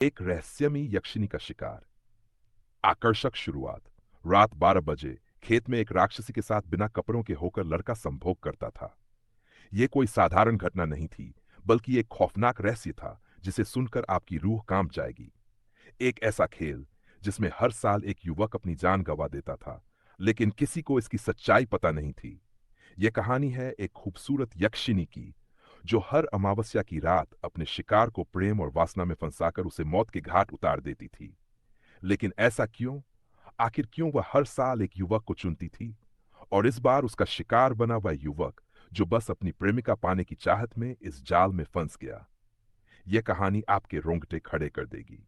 एक रहस्यमयी यक्षिनी का शिकार। आकर्षक शुरुआत। रात 12 बजे खेत में एक राक्षसी के साथ बिना कपड़ों के होकर लड़का संभोग करता था। यह कोई साधारण घटना नहीं थी, बल्कि एक खौफनाक रहस्य था जिसे सुनकर आपकी रूह कांप जाएगी। एक ऐसा खेल जिसमें हर साल एक युवक अपनी जान गंवा देता था, लेकिन किसी को इसकी सच्चाई पता नहीं थी। यह कहानी है एक खूबसूरत यक्षिनी की, जो हर अमावस्या की रात अपने शिकार को प्रेम और वासना में फंसाकर उसे मौत के घाट उतार देती थी। लेकिन ऐसा क्यों? आखिर क्यों वह हर साल एक युवक को चुनती थी? और इस बार उसका शिकार बना वह युवक, जो बस अपनी प्रेमिका पाने की चाहत में इस जाल में फंस गया। यह कहानी आपके रोंगटे खड़े कर देगी।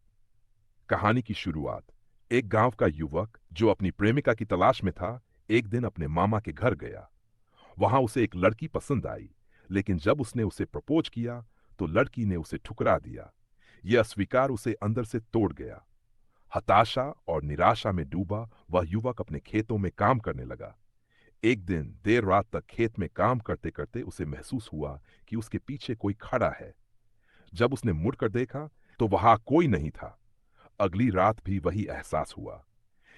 कहानी की शुरुआत। एक गांव का युवक जो अपनी प्रेमिका की तलाश में था, एक दिन अपने मामा के घर गया। वहां उसे एक लड़की पसंद आई, लेकिन जब उसने उसे प्रपोज किया तो लड़की ने उसे ठुकरा दिया। यह अस्वीकार उसे अंदर से तोड़ गया। हताशा और निराशा में डूबा वह युवक अपने खेतों में काम करने लगा। एक दिन देर रात तक खेत में काम करते करते उसे महसूस हुआ कि उसके पीछे कोई खड़ा है। जब उसने मुड़कर देखा तो वहां कोई नहीं था। अगली रात भी वही एहसास हुआ।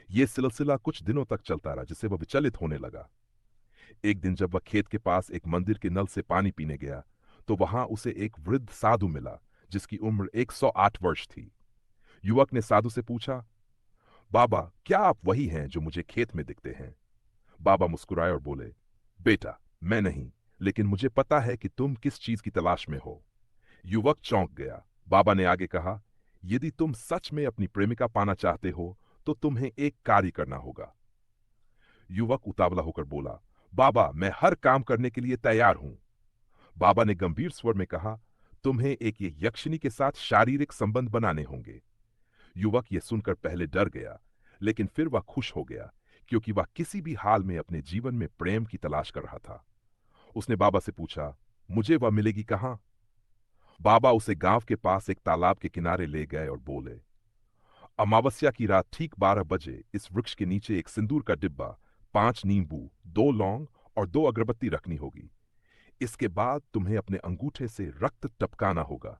यह सिलसिला कुछ दिनों तक चलता रहा, जिससे वह विचलित होने लगा। एक दिन जब वह खेत के पास एक मंदिर के नल से पानी पीने गया तो वहां उसे एक वृद्ध साधु मिला, जिसकी उम्र 108 वर्ष थी। युवक ने साधु से पूछा, बाबा, क्या आप वही हैं जो मुझे खेत में दिखते हैं? बाबा मुस्कुराए और बोले, बेटा, मैं नहीं, लेकिन मुझे पता है कि तुम किस चीज की तलाश में हो। युवक चौंक गया। बाबा ने आगे कहा, यदि तुम सच में अपनी प्रेमिका पाना चाहते हो तो तुम्हें एक कार्य करना होगा। युवक उतावला होकर बोला, बाबा, मैं हर काम करने के लिए तैयार हूं। बाबा ने गंभीर स्वर में कहा, तुम्हें एक ये यक्षिनी के साथ शारीरिक संबंध बनाने होंगे। युवक यह सुनकर पहले डर गया, लेकिन फिर वह खुश हो गया, क्योंकि वह किसी भी हाल में अपने जीवन में प्रेम की तलाश कर रहा था। उसने बाबा से पूछा, मुझे वह मिलेगी कहां? बाबा उसे गांव के पास एक तालाब के किनारे ले गए और बोले, अमावस्या की रात ठीक 12 बजे इस वृक्ष के नीचे एक सिंदूर का डिब्बा, 5 नींबू, 2 लौंग और 2 अगरबत्ती रखनी होगी। इसके बाद तुम्हें अपने अंगूठे से रक्त टपकाना होगा।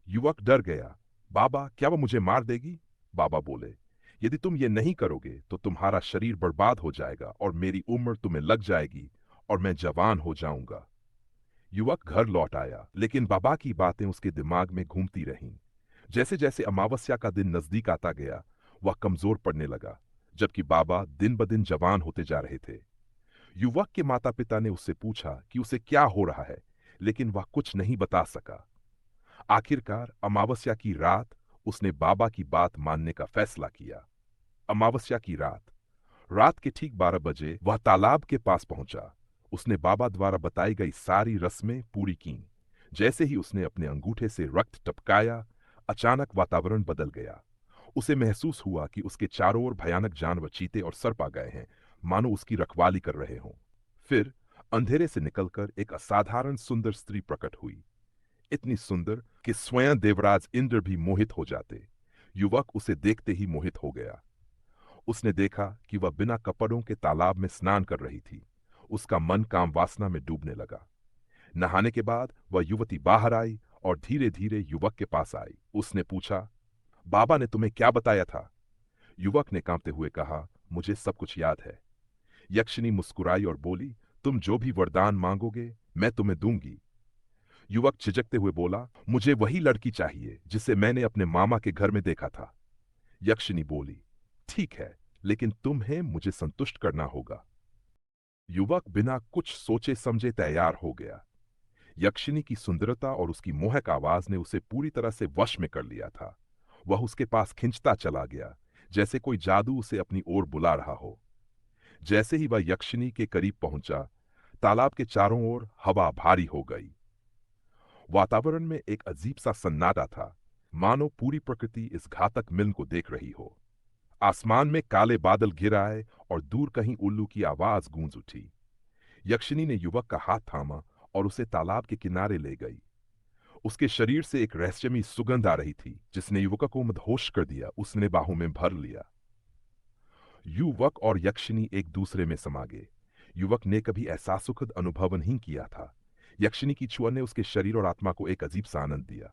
युवक डर गया। बाबा, क्या वह मुझे मार देगी? बाबा बोले, यदि तुम ये नहीं करोगे तो तुम्हारा शरीर बर्बाद हो जाएगा और मेरी उम्र तुम्हें लग जाएगी और मैं जवान हो जाऊंगा। युवक घर लौट आया, लेकिन बाबा की बातें उसके दिमाग में घूमती रहीं। जैसे जैसे अमावस्या का दिन नजदीक आता गया, वह कमजोर पड़ने लगा, जबकि बाबा दिन ब दिन जवान होते जा रहे थे। युवक के माता पिता ने उससे पूछा कि उसे क्या हो रहा है, लेकिन वह कुछ नहीं बता सका। आखिरकार अमावस्या की रात उसने बाबा की बात मानने का फैसला किया। अमावस्या की रात, रात के ठीक 12 बजे वह तालाब के पास पहुंचा। उसने बाबा द्वारा बताई गई सारी रस्में पूरी कीं। जैसे ही उसने अपने अंगूठे से रक्त टपकाया, अचानक वातावरण बदल गया। उसे महसूस हुआ कि उसके चारों ओर भयानक जानवर, चीते और सर्प आ गए हैं, मानो उसकी रखवाली कर रहे हों। फिर अंधेरे से निकलकर एक असाधारण सुंदर स्त्री प्रकट हुई, इतनी सुंदर कि स्वयं देवराज इंद्र भी मोहित हो जाते। युवक उसे देखते ही मोहित हो गया। उसने देखा कि वह बिना कपड़ों के तालाब में स्नान कर रही थी। उसका मन काम वासना में डूबने लगा। नहाने के बाद वह युवती बाहर आई और धीरे धीरे युवक के पास आई। उसने पूछा, बाबा ने तुम्हें क्या बताया था? युवक ने कांपते हुए कहा, मुझे सब कुछ याद है। यक्षिनी मुस्कुराई और बोली, तुम जो भी वरदान मांगोगे मैं तुम्हें दूंगी। युवक झिझकते हुए बोला, मुझे वही लड़की चाहिए जिसे मैंने अपने मामा के घर में देखा था। यक्षिनी बोली, ठीक है, लेकिन तुम्हें मुझे संतुष्ट करना होगा। युवक बिना कुछ सोचे समझे तैयार हो गया। यक्षिनी की सुंदरता और उसकी मोहक आवाज ने उसे पूरी तरह से वश में कर लिया था। वह उसके पास खिंचता चला गया, जैसे कोई जादू उसे अपनी ओर बुला रहा हो। जैसे ही वह यक्षिनी के करीब पहुंचा, तालाब के चारों ओर हवा भारी हो गई। वातावरण में एक अजीब सा सन्नाटा था, मानो पूरी प्रकृति इस घातक मिलन को देख रही हो। आसमान में काले बादल घिर आए और दूर कहीं उल्लू की आवाज गूंज उठी। यक्षिनी ने युवक का हाथ थामा और उसे तालाब के किनारे ले गई। उसके शरीर से एक रहस्यमयी सुगंध आ रही थी, जिसने युवक को मदहोश कर दिया। उसने बाहों में भर लिया। युवक और यक्षिनी एक दूसरे में समा गए। युवक ने कभी ऐसा सुखद अनुभव नहीं किया था। यक्षिनी की छुआ ने उसके शरीर और आत्मा को एक अजीब सा आनंद दिया।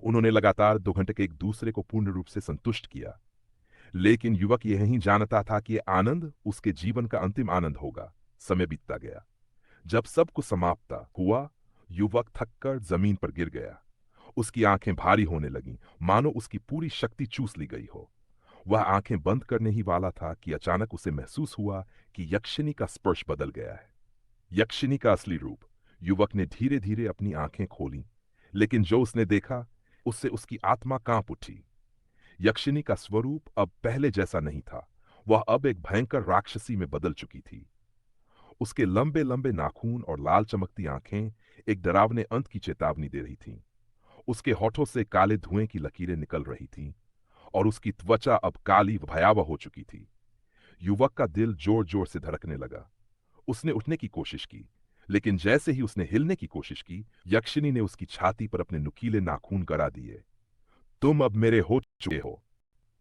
उन्होंने लगातार 2 घंटे के एक दूसरे को पूर्ण रूप से संतुष्ट किया। लेकिन युवक यह नहीं जानता था कि यह आनंद उसके जीवन का अंतिम आनंद होगा। समय बीतता गया। जब सब कुछ समाप्त हुआ, युवक थककर जमीन पर गिर गया। उसकी आंखें भारी होने लगीं, मानो उसकी पूरी शक्ति चूस ली गई हो। वह आंखें बंद करने ही वाला था कि अचानक उसे महसूस हुआ कि यक्षिनी का स्पर्श बदल गया है। यक्षिनी का असली रूप। युवक ने धीरे धीरे अपनी आंखें खोलीं, लेकिन जो उसने देखा, उससे उसकी आत्मा कांप उठी। यक्षिनी का स्वरूप अब पहले जैसा नहीं था। वह अब एक भयंकर राक्षसी में बदल चुकी थी। उसके लंबे लंबे नाखून और लाल चमकती आंखें एक डरावने अंत की चेतावनी दे रही थीं। उसके होठों से काले धुएं की लकीरें निकल रही थीं और उसकी त्वचा अब काली भयावह हो चुकी थी। युवक का दिल जोर जोर से धड़कने लगा। उसने उठने की कोशिश की, लेकिन जैसे ही उसने हिलने की कोशिश की, यक्षिनी ने उसकी छाती पर अपने नुकीले नाखून गड़ा दिए। तुम अब मेरे हो चुके हो,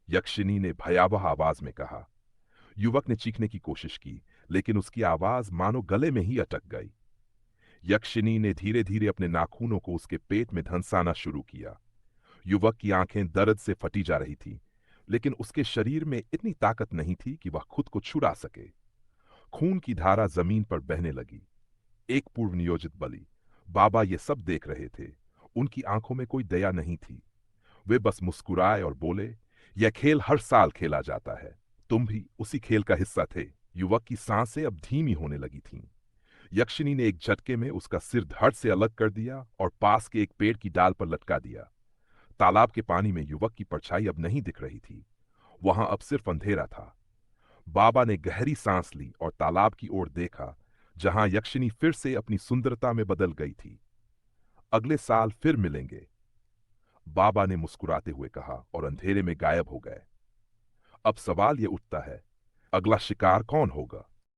यक्षिनी ने भयावह आवाज में कहा। युवक ने चीखने की कोशिश की, लेकिन उसकी आवाज मानो गले में ही अटक गई। यक्षिनी ने धीरे धीरे अपने नाखूनों को उसके पेट में धंसाना शुरू किया। युवक की आंखें दर्द से फटी जा रही थीं, लेकिन उसके शरीर में इतनी ताकत नहीं थी कि वह खुद को छुड़ा सके। खून की धारा जमीन पर बहने लगी। एक पूर्व नियोजित बलि, बाबा ये सब देख रहे थे। उनकी आंखों में कोई दया नहीं थी। वे बस मुस्कुराए और बोले, यह खेल हर साल खेला जाता है। तुम भी उसी खेल का हिस्सा थे। युवक की सांसें अब धीमी होने लगी थीं। यक्षिनी ने एक झटके में उसका सिर धड़ से अलग कर दिया और पास के एक पेड़ की डाल पर लटका दिया। तालाब के पानी में युवक की परछाई अब नहीं दिख रही थी। वहां अब सिर्फ अंधेरा था। बाबा ने गहरी सांस ली और तालाब की ओर देखा, जहां यक्षिनी फिर से अपनी सुंदरता में बदल गई थी। अगले साल फिर मिलेंगे, बाबा ने मुस्कुराते हुए कहा और अंधेरे में गायब हो गए। अब सवाल यह उठता है, अगला शिकार कौन होगा?